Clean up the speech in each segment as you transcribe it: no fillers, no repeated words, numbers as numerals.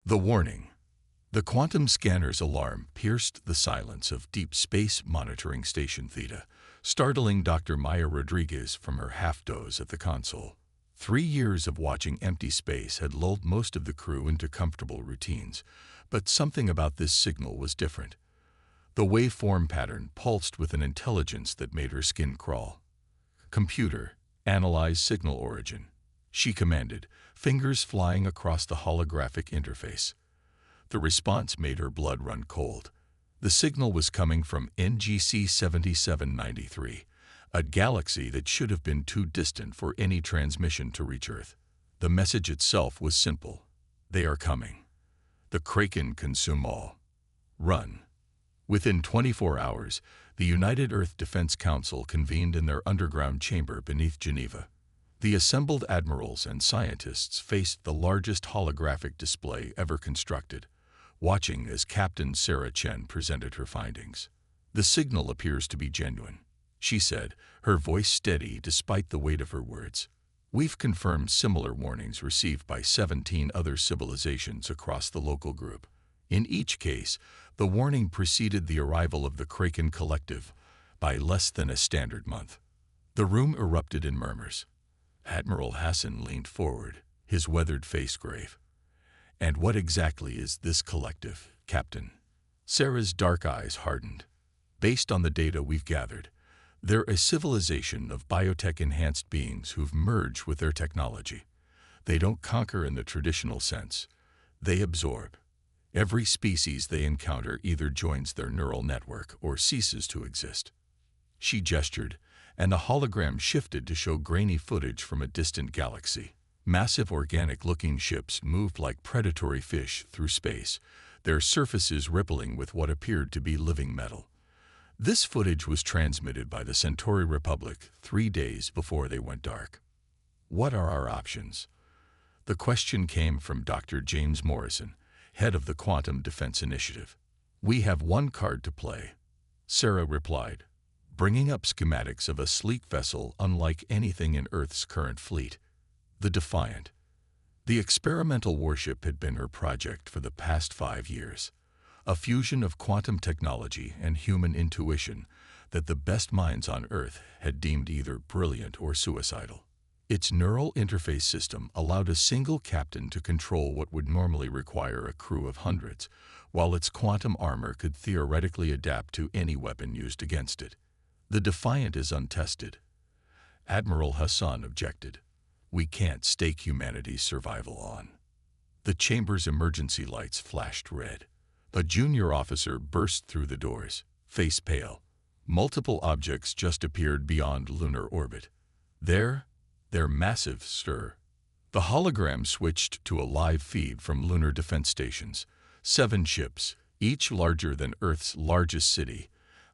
The warning. The quantum scanner's alarm pierced the silence of Deep Space Monitoring Station Theta, startling Dr. Maya Rodriguez from her half-doze at the console. 3 years of watching empty space had lulled most of the crew into comfortable routines, but something about this signal was different. The waveform pattern pulsed with an intelligence that made her skin crawl. "Computer, analyze signal origin," she commanded, fingers flying across the holographic interface. The response made her blood run cold. The signal was coming from NGC 7793, a galaxy that should have been too distant for any transmission to reach Earth. The message itself was simple. They are coming. The Kraken consume all. Run. Within 24 hours, the United Earth Defense Council convened in their underground chamber beneath Geneva. The assembled admirals and scientists faced the largest holographic display ever constructed, watching as Captain Sarah Chen presented her findings. "The signal appears to be genuine," she said, her voice steady despite the weight of her words. "We've confirmed similar warnings received by 17 other civilizations across the local group. In each case, the warning preceded the arrival of the Kraken Collective by less than a standard month." The room erupted in murmurs. Admiral Hassan leaned forward, his weathered face grave. "And what exactly is this collective, Captain?" Sarah's dark eyes hardened. "Based on the data we've gathered, they're a civilization of biotech-enhanced beings who've merged with their technology. They don't conquer in the traditional sense. They absorb. Every species they encounter either joins their neural network or ceases to exist." She gestured, and the hologram shifted to show grainy footage from a distant galaxy. Massive organic-looking ships moved like predatory fish through space, their surfaces rippling with what appeared to be living metal. This footage was transmitted by the Centauri Republic 3 days before they went dark. "What are our options?" The question came from Dr. James Morrison, head of the Quantum Defense Initiative. "We have one card to play," Sarah replied, bringing up schematics of a sleek vessel unlike anything in Earth's current fleet. The Defiant. The experimental warship had been her project for the past 5 years, a fusion of quantum technology and human intuition that the best minds on Earth had deemed either brilliant or suicidal. Its neural interface system allowed a single captain to control what would normally require a crew of hundreds, while its quantum armor could theoretically adapt to any weapon used against it. The Defiant is untested. Admiral Hassan objected. "We can't stake humanity's survival on." The chamber's emergency lights flashed red. A junior officer burst through the doors, face pale. Multiple objects just appeared beyond lunar orbit. Their massive, sir. The hologram switched to a live feed from lunar defense stations. 7 ships, each larger than Earth's largest city,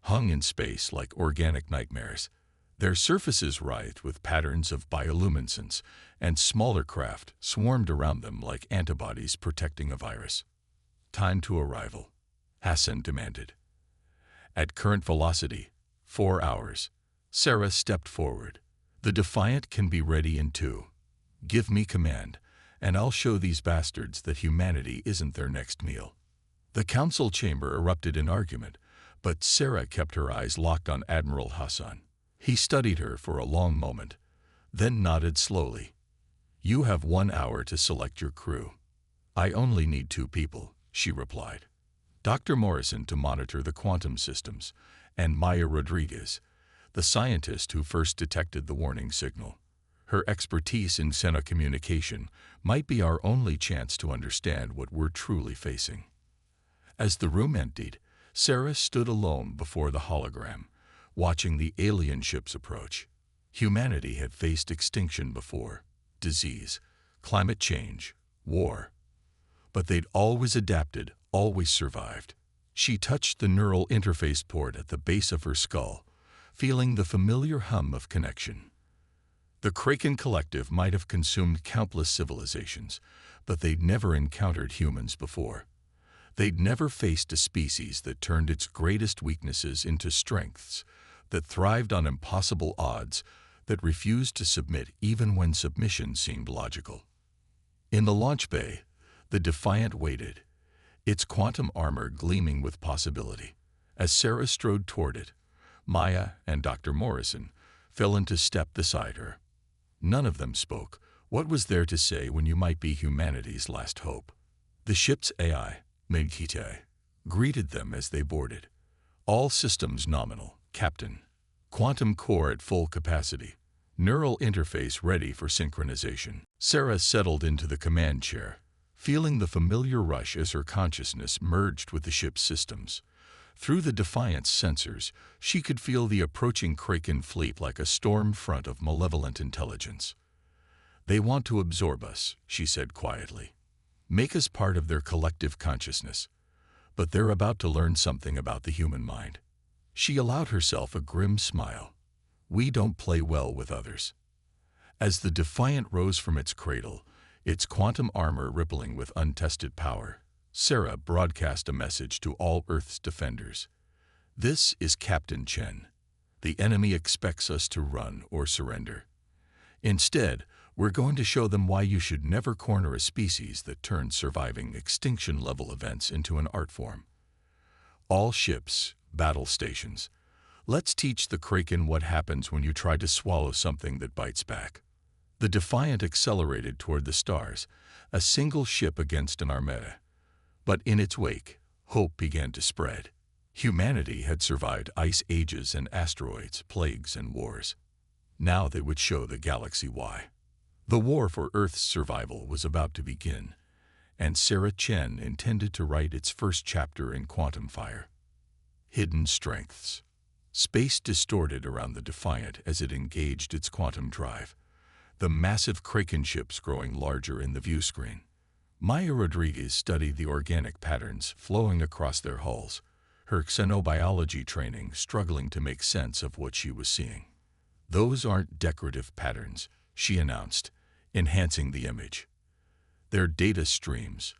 hung in space like organic nightmares. Their surfaces writhed with patterns of bioluminescence, and smaller craft swarmed around them like antibodies protecting a virus. "Time to arrival," Hassan demanded. "At current velocity, 4 hours." Sarah stepped forward. "The Defiant can be ready in 2. Give me command, and I'll show these bastards that humanity isn't their next meal." The council chamber erupted in argument, but Sarah kept her eyes locked on Admiral Hassan. He studied her for a long moment, then nodded slowly. "You have 1 hour to select your crew." "I only need 2 people," she replied. Dr. Morrison to monitor the quantum systems, and Maya Rodriguez, the scientist who first detected the warning signal. Her expertise in xenocommunication might be our only chance to understand what we're truly facing. As the room emptied, Sarah stood alone before the hologram, watching the alien ships approach. Humanity had faced extinction before, disease, climate change, war. But they'd always adapted, always survived. She touched the neural interface port at the base of her skull, feeling the familiar hum of connection. The Kraken Collective might have consumed countless civilizations, but they'd never encountered humans before. They'd never faced a species that turned its greatest weaknesses into strengths, that thrived on impossible odds, that refused to submit even when submission seemed logical. In the launch bay, The Defiant waited, its quantum armor gleaming with possibility. As Sarah strode toward it, Maya and Dr. Morrison fell into step beside her. None of them spoke. What was there to say when you might be humanity's last hope? The ship's AI, Medkite, greeted them as they boarded. All systems nominal, Captain. Quantum core at full capacity. Neural interface ready for synchronization. Sarah settled into the command chair, feeling the familiar rush as her consciousness merged with the ship's systems. Through the Defiance sensors, she could feel the approaching Kraken fleet like a storm front of malevolent intelligence. "They want to absorb us," she said quietly. "Make us part of their collective consciousness. But they're about to learn something about the human mind." She allowed herself a grim smile. "We don't play well with others." As the Defiant rose from its cradle, its quantum armor rippling with untested power, Sarah broadcast a message to all Earth's defenders. "This is Captain Chen. The enemy expects us to run or surrender. Instead, we're going to show them why you should never corner a species that turns surviving extinction-level events into an art form. All ships, battle stations. Let's teach the Kraken what happens when you try to swallow something that bites back." The Defiant accelerated toward the stars, a single ship against an armada. But in its wake, hope began to spread. Humanity had survived ice ages and asteroids, plagues and wars. Now they would show the galaxy why. The war for Earth's survival was about to begin, and Sarah Chen intended to write its first chapter in quantum fire. Hidden strengths. Space distorted around the Defiant as it engaged its quantum drive, the massive Kraken ships growing larger in the view screen. Maya Rodriguez studied the organic patterns flowing across their hulls, her xenobiology training struggling to make sense of what she was seeing. "Those aren't decorative patterns," she announced, enhancing the image. "They're data streams.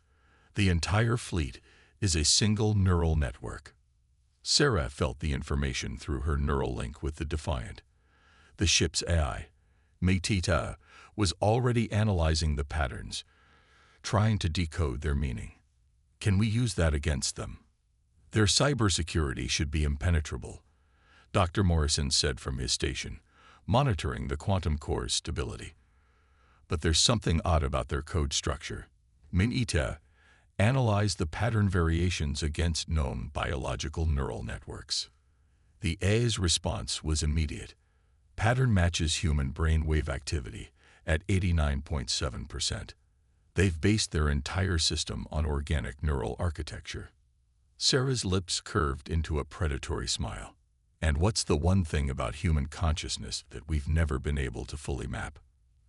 The entire fleet is a single neural network." Sarah felt the information through her neural link with the Defiant. The ship's AI, Medkite, was already analyzing the patterns, trying to decode their meaning. "Can we use that against them?" "Their cybersecurity should be impenetrable," Dr. Morrison said from his station, monitoring the quantum core's stability. "But there's something odd about their code structure." Medkite analyzed the pattern variations against known biological neural networks. The AI's response was immediate. Pattern matches human brainwave activity at 89.7%. They've based their entire system on organic neural architecture. Sarah's lips curved into a predatory smile. "And what's the one thing about human consciousness that we've never been able to fully map?"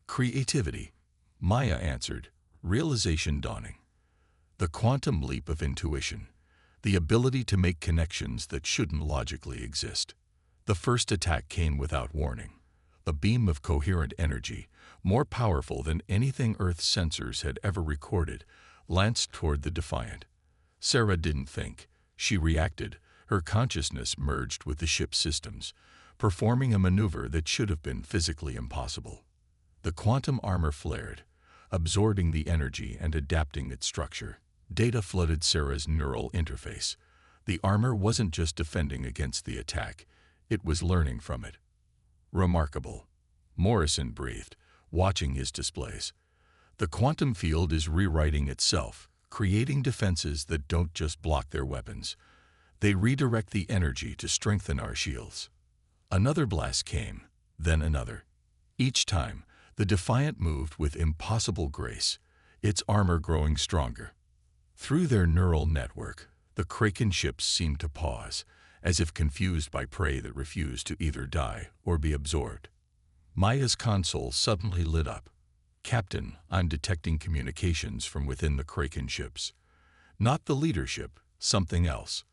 "Creativity," Maya answered, realization dawning. "The quantum leap of intuition, the ability to make connections that shouldn't logically exist." The first attack came without warning. A beam of coherent energy, more powerful than anything Earth's sensors had ever recorded, lanced toward the Defiant. Sarah didn't think. She reacted. Her consciousness merged with the ship's systems, performing a maneuver that should have been physically impossible. The quantum armor flared, absorbing the energy and adapting its structure. Data flooded Sarah's neural interface. The armor wasn't just defending against the attack, it was learning from it. "Remarkable," Morrison breathed, watching his displays. "The quantum field is rewriting itself, creating defenses that don't just block their weapons. They redirect the energy to strengthen our shields." Another blast came, then another. Each time, the Defiant moved with impossible grace, its armor growing stronger. Through their neural network, the Kraken ships seemed to pause, as if confused by prey that refused to either die or be absorbed. Maya's console suddenly lit up. "Captain, I'm detecting communications from within the Kraken ships. Not the leadership, something else.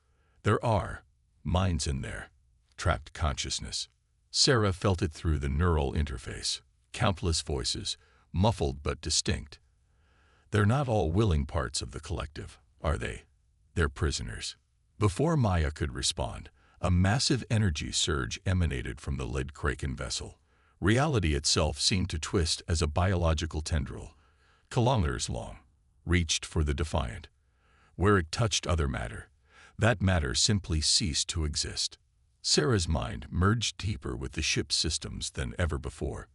There are minds in there. Trapped consciousness." Sarah felt it through the neural interface. Countless voices, muffled but distinct. "They're not all willing parts of the collective, are they? They're prisoners." Before Maya could respond, a massive energy surge emanated from the lead Kraken vessel. Reality itself seemed to twist as a biological tendril, kilometers long. reached for the defiant. Where it touched other matter, that matter simply ceased to exist. Sarah's mind merged deeper with the ship's systems than ever before.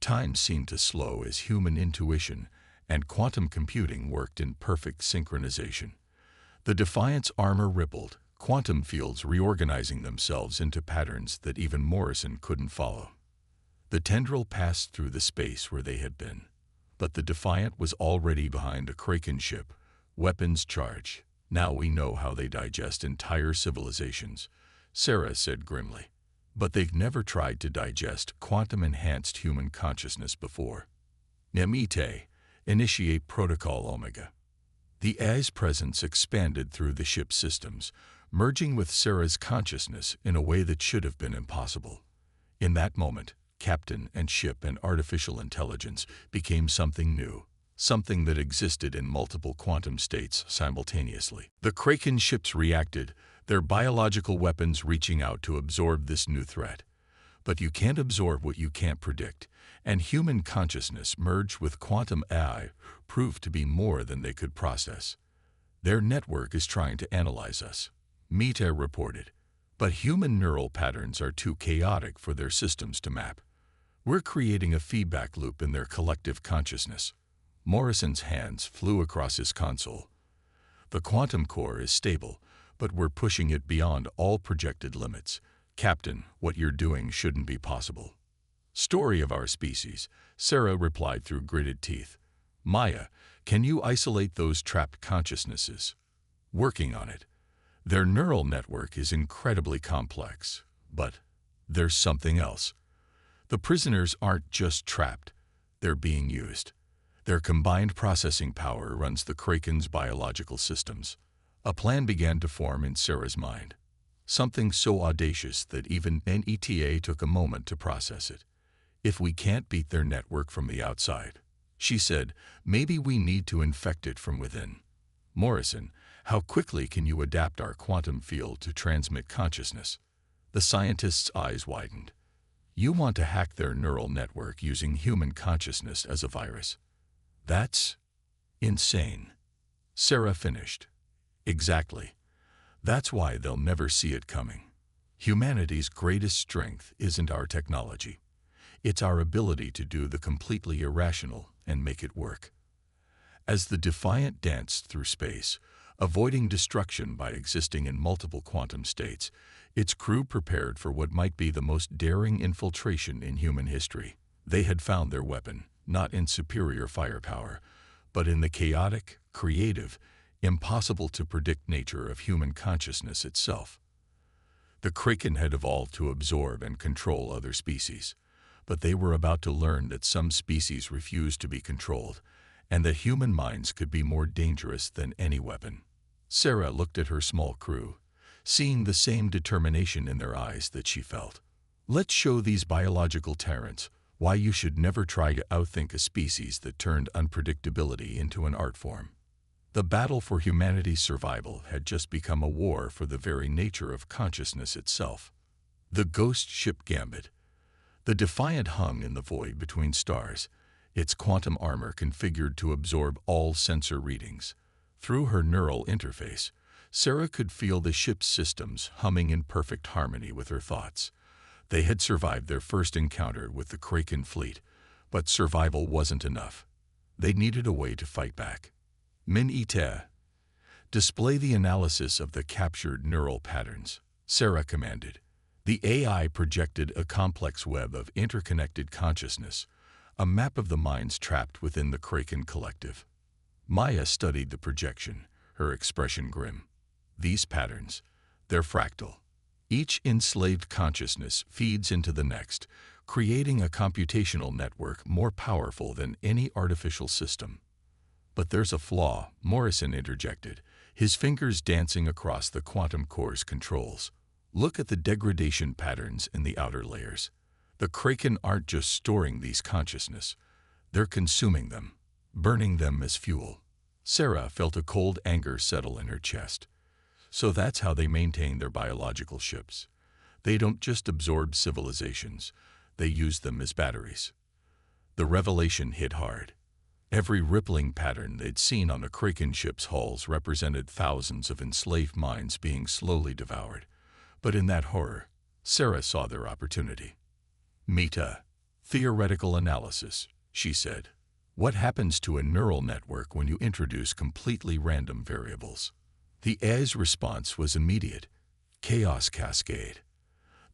Time seemed to slow as human intuition and quantum computing worked in perfect synchronization. The Defiant's armor rippled, quantum fields reorganizing themselves into patterns that even Morrison couldn't follow. The tendril passed through the space where they had been, but the Defiant was already behind a Kraken ship, weapons charged. Now we know how they digest entire civilizations, Sarah said grimly. But they've never tried to digest quantum-enhanced human consciousness before. Nemite, initiate Protocol Omega. The AI's presence expanded through the ship's systems, merging with Sarah's consciousness in a way that should have been impossible. In that moment, captain and ship and artificial intelligence became something new, something that existed in multiple quantum states simultaneously. The Kraken ships reacted, their biological weapons reaching out to absorb this new threat. But you can't absorb what you can't predict, and human consciousness merged with quantum AI proved to be more than they could process. Their network is trying to analyze us, Mita reported, but human neural patterns are too chaotic for their systems to map. We're creating a feedback loop in their collective consciousness. Morrison's hands flew across his console. The quantum core is stable, but we're pushing it beyond all projected limits. Captain, what you're doing shouldn't be possible. Story of our species, Sarah replied through gritted teeth. Maya, can you isolate those trapped consciousnesses? Working on it. Their neural network is incredibly complex, but there's something else. The prisoners aren't just trapped, they're being used. Their combined processing power runs the Kraken's biological systems. A plan began to form in Sarah's mind. Something so audacious that even NETA took a moment to process it. If we can't beat their network from the outside, she said, maybe we need to infect it from within. Morrison, how quickly can you adapt our quantum field to transmit consciousness? The scientist's eyes widened. You want to hack their neural network using human consciousness as a virus? That's insane. Sarah finished. Exactly. That's why they'll never see it coming. Humanity's greatest strength isn't our technology. It's our ability to do the completely irrational and make it work. As the Defiant danced through space, avoiding destruction by existing in multiple quantum states, its crew prepared for what might be the most daring infiltration in human history. They had found their weapon, not in superior firepower, but in the chaotic, creative, impossible-to-predict nature of human consciousness itself. The Kraken had evolved to absorb and control other species, but they were about to learn that some species refused to be controlled, and that human minds could be more dangerous than any weapon. Sarah looked at her small crew, seeing the same determination in their eyes that she felt. Let's show these biological tyrants why you should never try to outthink a species that turned unpredictability into an art form. The battle for humanity's survival had just become a war for the very nature of consciousness itself. The ghost ship Gambit. The Defiant hung in the void between stars, its quantum armor configured to absorb all sensor readings. Through her neural interface, Sarah could feel the ship's systems humming in perfect harmony with her thoughts. They had survived their first encounter with the Kraken fleet, but survival wasn't enough. They needed a way to fight back. Min-ite. Display the analysis of the captured neural patterns, Sarah commanded. The AI projected a complex web of interconnected consciousness, a map of the minds trapped within the Kraken collective. Maya studied the projection, her expression grim. These patterns, they're fractal. Each enslaved consciousness feeds into the next, creating a computational network more powerful than any artificial system. But there's a flaw, Morrison interjected, his fingers dancing across the quantum core's controls. Look at the degradation patterns in the outer layers. The Kraken aren't just storing these consciousness, they're consuming them, burning them as fuel. Sarah felt a cold anger settle in her chest. So that's how they maintain their biological ships. They don't just absorb civilizations, they use them as batteries. The revelation hit hard. Every rippling pattern they'd seen on the Kraken ship's hulls represented thousands of enslaved minds being slowly devoured. But in that horror, Sarah saw their opportunity. Meta, theoretical analysis, she said. What happens to a neural network when you introduce completely random variables? The AI's response was immediate. Chaos cascade.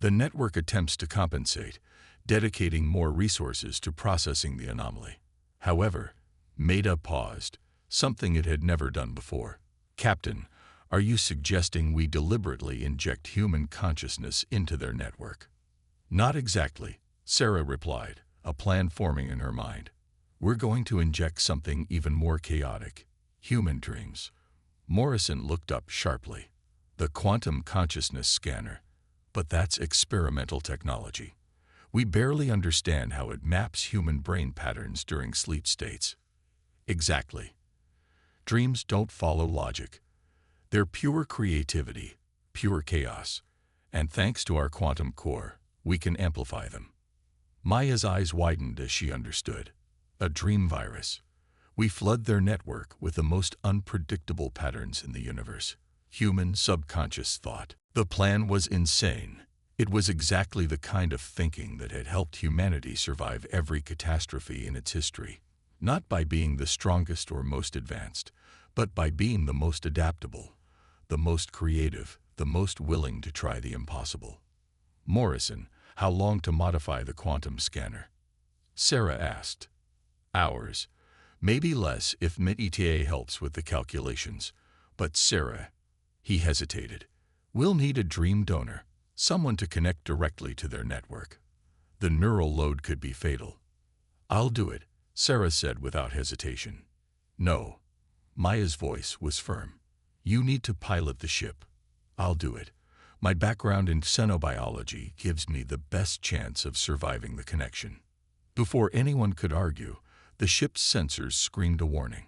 The network attempts to compensate, dedicating more resources to processing the anomaly. However, Meta paused, something it had never done before. Captain, are you suggesting we deliberately inject human consciousness into their network? Not exactly, Sarah replied, a plan forming in her mind. We're going to inject something even more chaotic. Human dreams. Morrison looked up sharply. The quantum consciousness scanner. But that's experimental technology. We barely understand how it maps human brain patterns during sleep states. Exactly. Dreams don't follow logic. They're pure creativity, pure chaos. And thanks to our quantum core, we can amplify them. Maya's eyes widened as she understood. A dream virus. We flood their network with the most unpredictable patterns in the universe. Human subconscious thought. The plan was insane. It was exactly the kind of thinking that had helped humanity survive every catastrophe in its history. Not by being the strongest or most advanced, but by being the most adaptable, the most creative, the most willing to try the impossible. Morrison, how long to modify the quantum scanner? Sarah asked. Hours. Maybe less if MIT helps with the calculations. But Sarah, he hesitated. We'll need a dream donor, someone to connect directly to their network. The neural load could be fatal. I'll do it, Sarah said without hesitation. No. Maya's voice was firm. You need to pilot the ship. I'll do it. My background in xenobiology gives me the best chance of surviving the connection. Before anyone could argue, the ship's sensors screamed a warning.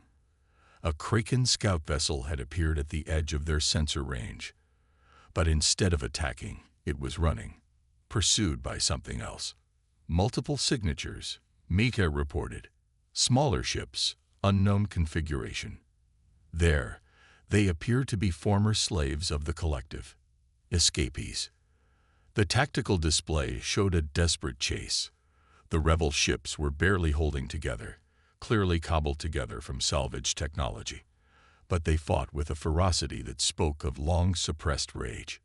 A Kraken scout vessel had appeared at the edge of their sensor range. But instead of attacking, it was running, pursued by something else. Multiple signatures, Meta reported. Smaller ships, unknown configuration. There, they appeared to be former slaves of the collective. Escapees. The tactical display showed a desperate chase. The rebel ships were barely holding together, clearly cobbled together from salvaged technology. But they fought with a ferocity that spoke of long-suppressed rage.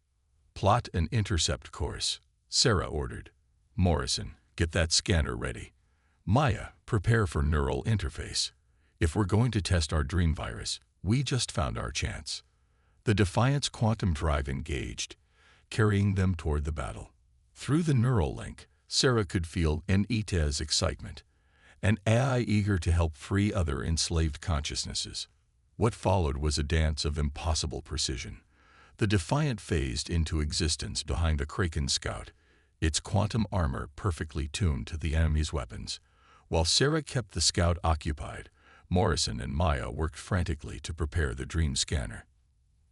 Plot an intercept course, Sarah ordered. Morrison, get that scanner ready. Maya, prepare for neural interface. If we're going to test our dream virus, we just found our chance. The Defiance quantum drive engaged, carrying them toward the battle. Through the neural link, Sarah could feel Nita's excitement, an AI eager to help free other enslaved consciousnesses. What followed was a dance of impossible precision. The Defiant phased into existence behind the Kraken scout, its quantum armor perfectly tuned to the enemy's weapons. While Sarah kept the scout occupied, Morrison and Maya worked frantically to prepare the dream scanner.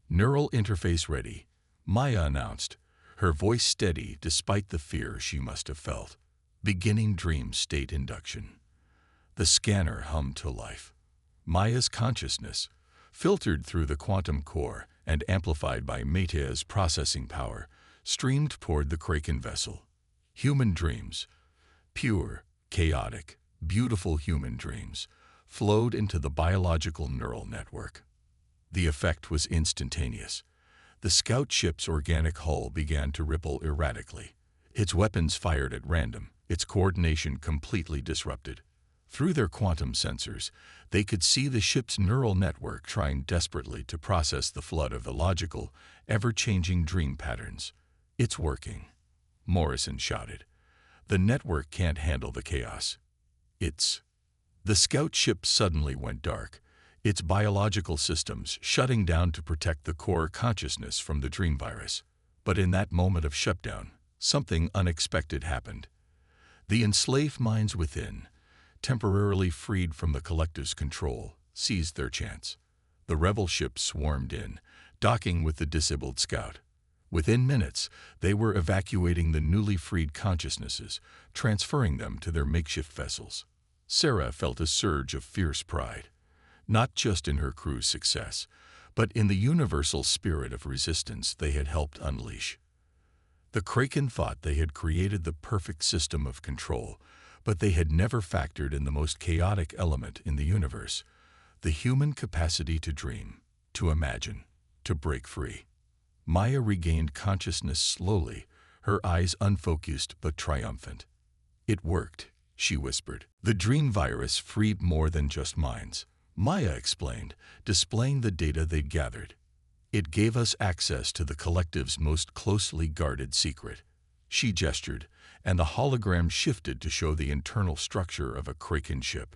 Neural interface ready, Maya announced, her voice steady despite the fear she must have felt. Beginning dream state induction. The scanner hummed to life. Maya's consciousness, filtered through the quantum core and amplified by Meta's processing power, streamed toward the Kraken vessel. Human dreams, pure, chaotic, beautiful human dreams, flowed into the biological neural network. The effect was instantaneous. The scout ship's organic hull began to ripple erratically. Its weapons fired at random, its coordination completely disrupted. Through their quantum sensors, they could see the ship's neural network trying desperately to process the flood of illogical, ever-changing dream patterns. It's working, Morrison shouted. The network can't handle the chaos. The scout ship suddenly went dark, its biological systems shutting down to protect the core consciousness from the dream virus. But in that moment of shutdown, something unexpected happened. The enslaved minds within, temporarily freed from the collective's control, seized their chance. The rebel ships swarmed in, docking with the disabled scout. Within minutes, they were evacuating the newly freed consciousnesses, transferring them to their makeshift vessels. Sarah felt a surge of fierce pride, not just in her crew's success, but in the universal spirit of resistance they had helped unleash. The Kraken thought they had created the perfect system of control, but they had never factored in the most chaotic element in the universe, the human capacity to dream, to imagine, to break free. Maya regained consciousness slowly, her eyes unfocused but triumphant. "It worked," she whispered. "The dream virus freed more than just minds," Maya explained, displaying the data they'd gathered. "It gave us access to the collective's most closely guarded secret." She gestured, and the hologram shifted to show the internal structure of a Kraken ship.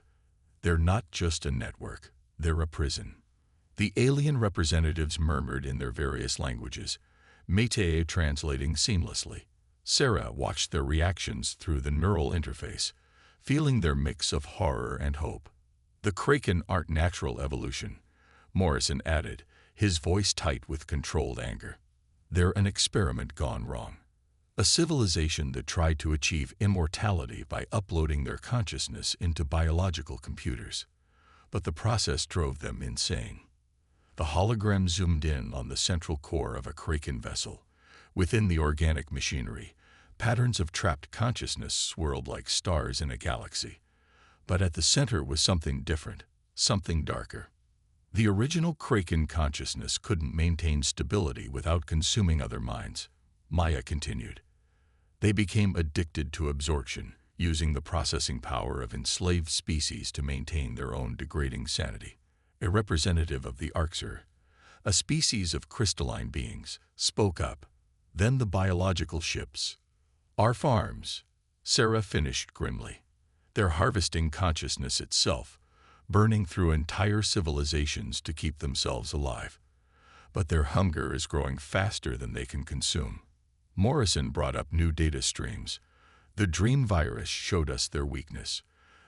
"They're not just a network, they're a prison." The alien representatives murmured in their various languages, Métis translating seamlessly. Sarah watched their reactions through the neural interface, feeling their mix of horror and hope. "The Kraken aren't natural evolution," Morrison added, his voice tight with controlled anger. "They're an experiment gone wrong. A civilization that tried to achieve immortality by uploading their consciousness into biological computers. But the process drove them insane." The hologram zoomed in on the central core of a Kraken vessel. Within the organic machinery, patterns of trapped consciousness swirled like stars in a galaxy. But at the center was something different, something darker. The original Kraken consciousness couldn't maintain stability without consuming other minds, Maya continued. They became addicted to absorption, using the processing power of enslaved species to maintain their own degrading sanity. A representative of the Orcs, a species of crystalline beings, spoke up. "Then the biological ships. Our farms," Sarah finished grimly. "They're harvesting consciousness itself, burning through entire civilizations to keep themselves alive. But their hunger is growing faster than they can consume." Morrison brought up new data streams. "The dream virus showed us their weakness.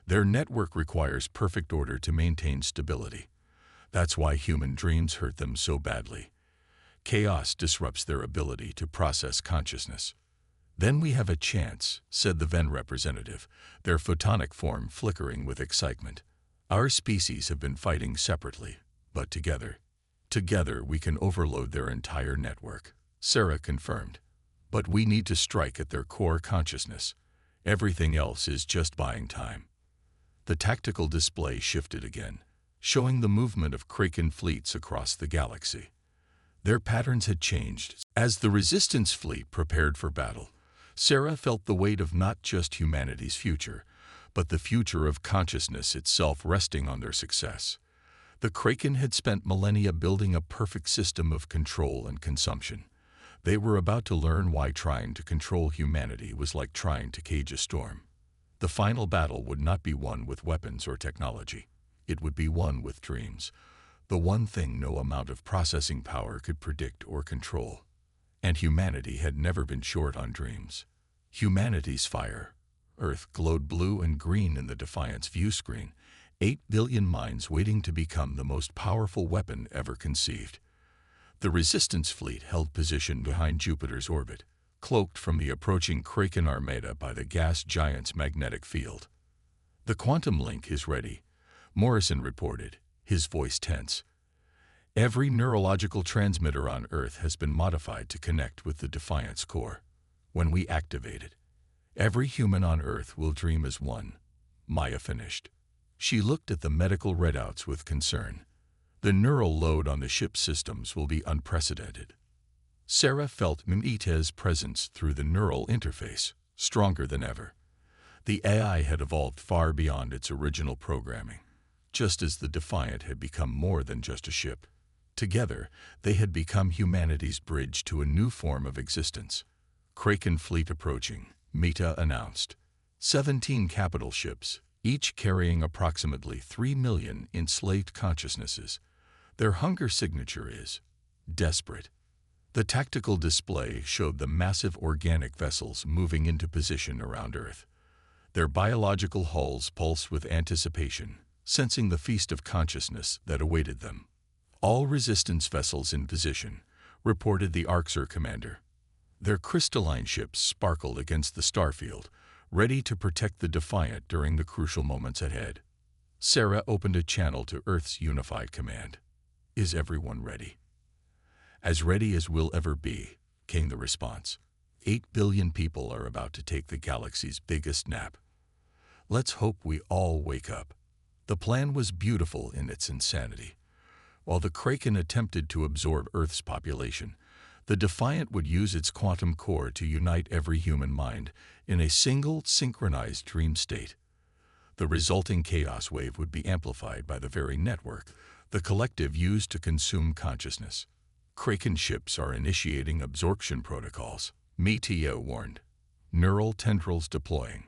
Their network requires perfect order to maintain stability. That's why human dreams hurt them so badly. Chaos disrupts their ability to process consciousness." "Then we have a chance," said the Ven representative, their photonic form flickering with excitement. "Our species have been fighting separately, but together. Together we can overload their entire network," Sarah confirmed. "But we need to strike at their core consciousness. Everything else is just buying time." The tactical display shifted again, showing the movement of Kraken fleets across the galaxy. Their patterns had changed. As the Resistance fleet prepared for battle, Sarah felt the weight of not just humanity's future, but the future of consciousness itself resting on their success. The Kraken had spent millennia building a perfect system of control and consumption. They were about to learn why trying to control humanity was like trying to cage a storm. The final battle would not be won with weapons or technology. It would be won with dreams, the one thing no amount of processing power could predict or control. And humanity had never been short on dreams. Humanity's fire, Earth glowed blue and green in the Defiance view screen, 8 billion minds waiting to become the most powerful weapon ever conceived. The Resistance fleet held position behind Jupiter's orbit, cloaked from the approaching Kraken armada by the gas giant's magnetic field. "The quantum link is ready," Morrison reported, his voice tense. "Every neurological transmitter on Earth has been modified to connect with the Defiance core. When we activate it, every human on Earth will dream as one," Maya finished. She looked at the medical readouts with concern. "The neural load on the ship's systems will be unprecedented." Sarah felt Métis's presence through the neural interface, stronger than ever. The AI had evolved far beyond its original programming, just as the Defiant had become more than just a ship. Together, they had become humanity's bridge to a new form of existence. "Kraken fleet approaching," Métis announced. 17 capital ships, each carrying approximately 3 million enslaved consciousnesses. Their hunger signature is desperate. The tactical display showed the massive organic vessels moving into position around Earth. Their biological hulls pulsed with anticipation, sensing the feast of consciousness that awaited them. "All Resistance vessels in position," reported the Orcs commander. Their crystalline ships sparkled against the starfield, ready to protect the Defiant during the crucial moments ahead. Sarah opened a channel to Earth's unified command. "Is everyone ready?" "As ready as we'll ever be," came the response. 8 billion people are about to take the galaxy's biggest nap. Let's hope we all wake up. The plan was beautiful in its insanity. While the Kraken attempted to absorb Earth's population, the Defiant would use its quantum core to unite every human mind in a single, synchronized dream state. The resulting chaos wave would be amplified by the very network the collective used to consume consciousness. Kraken ships are initiating absorption protocols, Meteo warned. Neural tendrils deploying.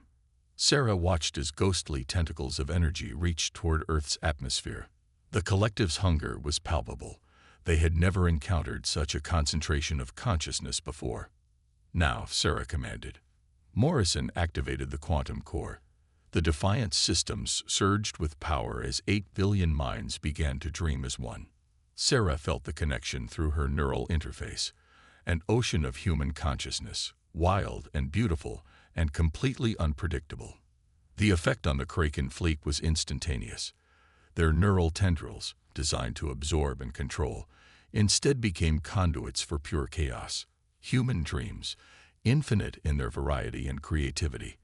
Sarah watched as ghostly tentacles of energy reached toward Earth's atmosphere. The collective's hunger was palpable. They had never encountered such a concentration of consciousness before. "Now," Sarah commanded. Morrison activated the quantum core. The Defiance systems surged with power as 8 billion minds began to dream as one. Sarah felt the connection through her neural interface. An ocean of human consciousness, wild and beautiful and completely unpredictable. The effect on the Kraken fleet was instantaneous. Their neural tendrils, designed to absorb and control, instead became conduits for pure chaos. Human dreams, infinite in their variety and creativity,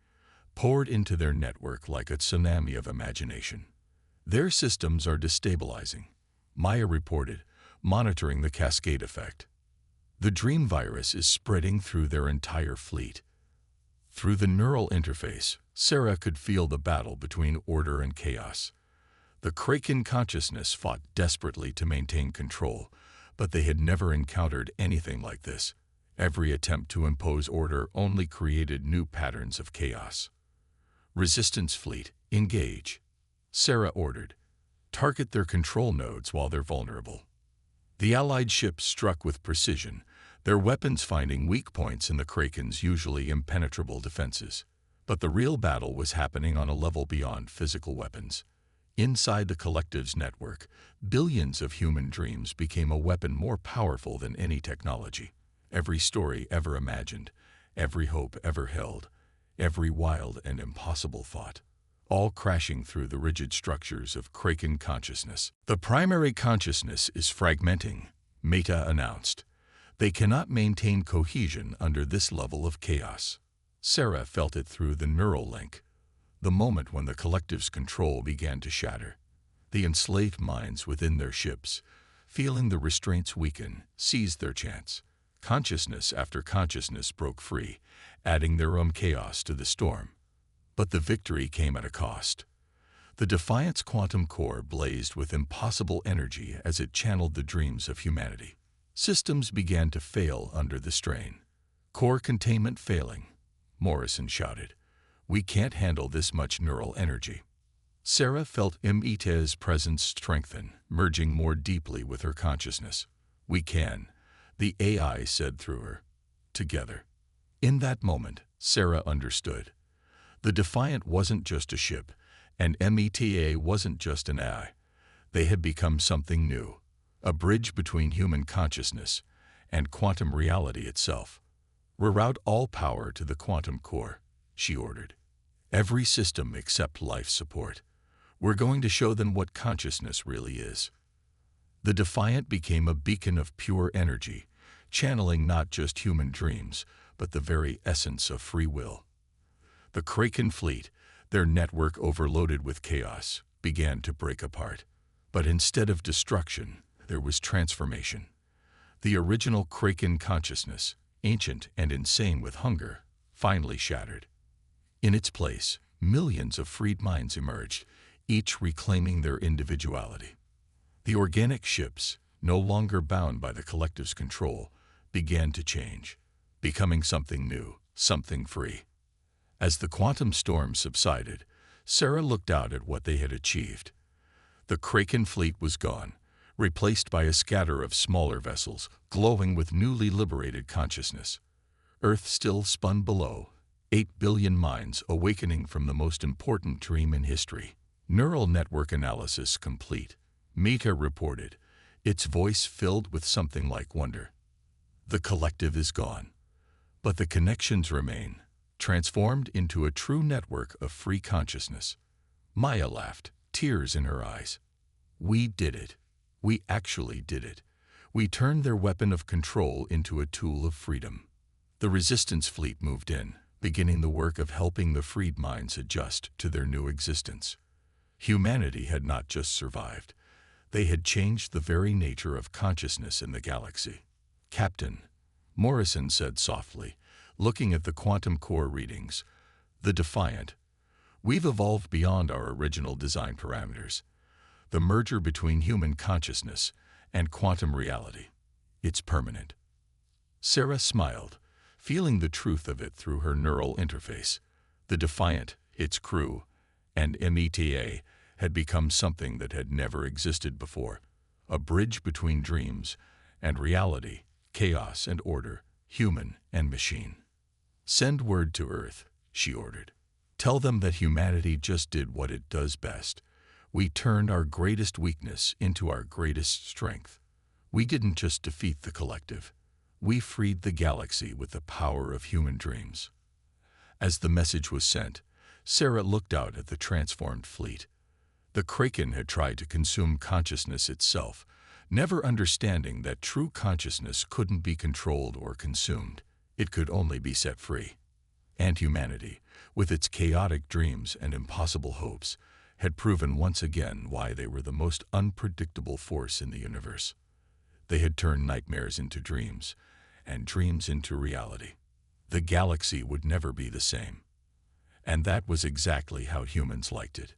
poured into their network like a tsunami of imagination. "Their systems are destabilizing," Maya reported, monitoring the cascade effect. "The dream virus is spreading through their entire fleet." Through the neural interface, Sarah could feel the battle between order and chaos. The Kraken consciousness fought desperately to maintain control, but they had never encountered anything like this. Every attempt to impose order only created new patterns of chaos. "Resistance fleet, engage," Sarah ordered. "Target their control nodes while they're vulnerable." The Allied ships struck with precision, their weapons finding weak points in the Kraken's usually impenetrable defenses. But the real battle was happening on a level beyond physical weapons. Inside the collective's network, billions of human dreams became a weapon more powerful than any technology. Every story ever imagined, every hope ever held, every wild and impossible thought, all crashing through the rigid structures of Kraken consciousness. "The primary consciousness is fragmenting," Meta announced. "They cannot maintain cohesion under this level of chaos." Sarah felt it through the neural link. The moment when the collective's control began to shatter. The enslaved minds within their ships, feeling the restraints weaken, seized their chance. Consciousness after consciousness broke free, adding their own chaos to the storm. But the victory came at a cost. The Defiance quantum core blazed with impossible energy as it channeled the dreams of humanity. Systems began to fail under the strain. "Core containment failing," Morrison shouted. "We can't handle this much neural energy." Sarah felt Meta's presence strengthen, merging more deeply with her consciousness. "We can," the AI said through her. "Together." In that moment, Sarah understood. The Defiant wasn't just a ship, and Meta wasn't just an AI. They had become something new, a bridge between human consciousness and quantum reality itself. "Reroute all power to the quantum core," she ordered. "Every system except life support. We're going to show them what consciousness really is." The Defiant became a beacon of pure energy, channeling not just human dreams, but the very essence of free will. The Kraken fleet, their network overloaded with chaos, began to break apart. But instead of destruction, there was transformation. The original Kraken consciousness, ancient and insane with hunger, finally shattered. In its place, millions of freed minds emerged, each reclaiming their individuality. The organic ships, no longer bound by the collective's control, began to change, becoming something new, something free. As the quantum storm subsided, Sarah looked out at what they had achieved. The Kraken fleet was gone, replaced by a scatter of smaller vessels, glowing with newly liberated consciousness. Earth still spun below, 8 billion minds awakening from the most important dream in history. Neural network analysis complete, Meta reported, its voice filled with something like wonder. "The collective is gone, but the connections remain. transformed into a true network of free consciousness. Maya laughed, tears in her eyes. We did it. We actually did it. We turned their weapon of control into a tool of freedom. The resistance fleet moved in, beginning the work of helping the freed minds adjust to their new existence. Humanity had not just survived. They had changed the very nature of consciousness in the galaxy. Captain, Morrison said softly, looking at the quantum core readings, the Defiant. We've evolved beyond our original design parameters. The merger between human consciousness and quantum reality. It's permanent. Sarah smiled, feeling the truth of it through her neural interface. The Defiant, its crew, and META had become something that had never existed before, a bridge between dreams and reality, chaos and order, human and machine. Send word to Earth, she ordered. Tell them that humanity just did what it does best. We turned our greatest weakness into our greatest strength. We didn't just defeat the collective. We freed the galaxy with the power of human dreams. As the message was sent, Sarah looked out at the transformed fleet. The Kraken had tried to consume consciousness itself, never understanding that true consciousness couldn't be controlled or consumed. It could only be set free. And humanity, with its chaotic dreams and impossible hopes, had proven once again why they were the most unpredictable force in the universe. They had turned nightmares into dreams, and dreams into reality. The galaxy would never be the same. And that was exactly how humans liked it.